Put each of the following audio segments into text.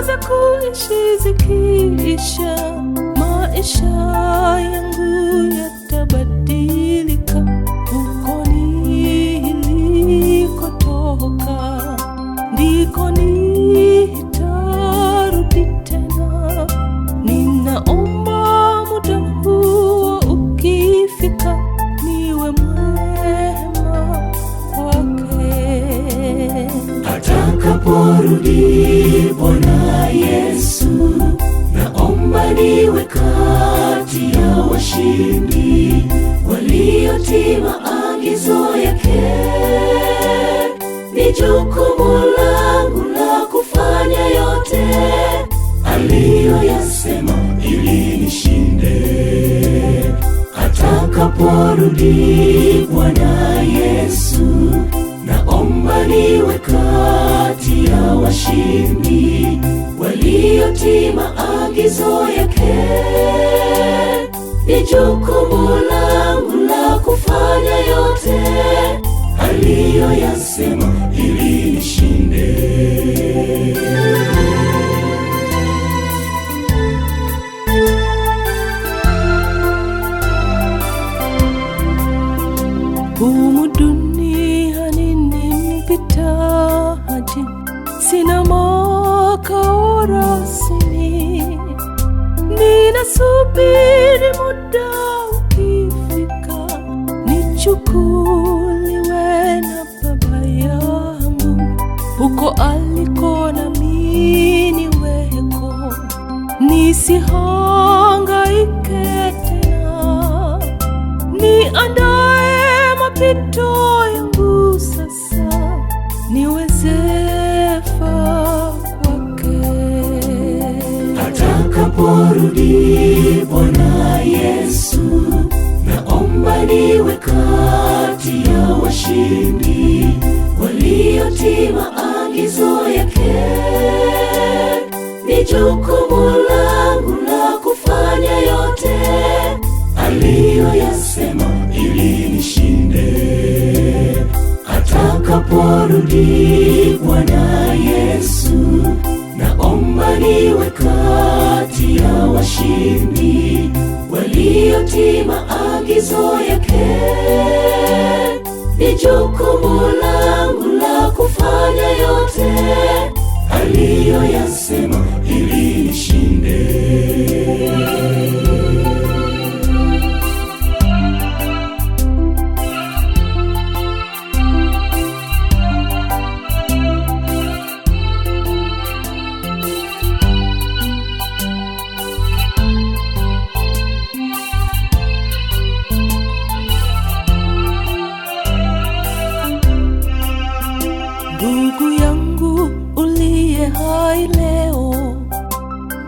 za kuishi zikiisha, maisha yangu yatabadilika. Huko nilikotoka ndiko nitarudi tena. Ninaomba muda huo ukifika, niwe mwema kwake. Atakaporudi Bwana Yesu, naomba niwe kati ya washindi waliotii maagizo yake. Ni jukumu langu la kufanya yote aliyoyasema ili nishinde. Atakaporudi Bwana Yesu, naomba niwe kati ya washindi waliotii maagizo yake. Ni jukumu langu la kufanya yote aliyoyasema ili nishinde. Humu duniani ni mpitaji, sina makao rasmi. Ninasubiri muda ukifika, nichukuliwe na Baba yangu huko aliko nami niweko. Nisihangaike tena, niandae mapito yangu sasa, niweze faa kwake. Atakaporudi Bwana Yesu, naomba niwe kati ya washindi waliotii maagizo yake. Ni jukumu langu la kufanya yote aliyoyasema ili nishinde. Atakaporudi Bwana Yesu, naomba niwe kati ya washindi waliotii maagizo yake. Ni jukumu langu la kufanya yote aliyoyasema ili nishinde. Ndugu yangu uliye hai leo,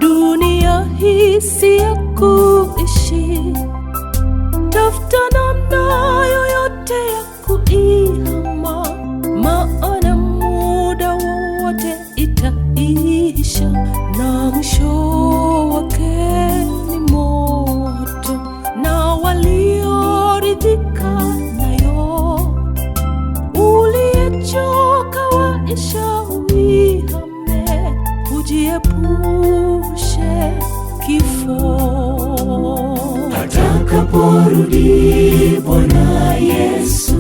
dunia hii si ya kuishi. Tafuta namna yoyote ya kuihama, maana muda wowote itaisha, na mwisho wake ni moto. Na walioridhika nayo, uliyechoka waisha uihame, ujiepushe kifo. Atakaporudi Bwana Yesu,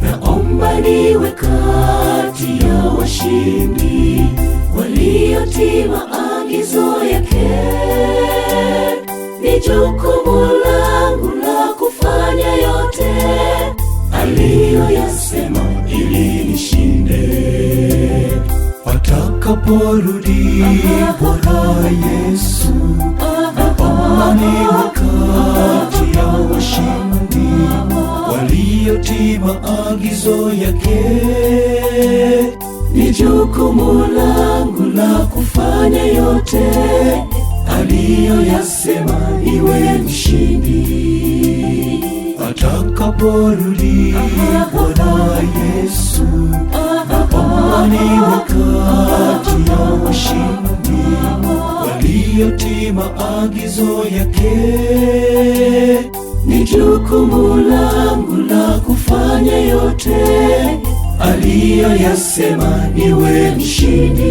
naomba niwe kati ya washindi waliotii maagizo yake. Ni jukumu langu la kufanya yote aliyoyasema ili nishinde. Atakaporudi Bwana Yesu, naomba niwe kati ya washindi waliotii maagizo yake. Ni jukumu langu la kufanya yote aliyoyasema iwe mshindi. Atakaporudi Bwana Yesu, naomba niwe kati ya washindi waliotii maagizo yake. Ni jukumu langu la kufanya yote aliyoyasema niwe mshindi.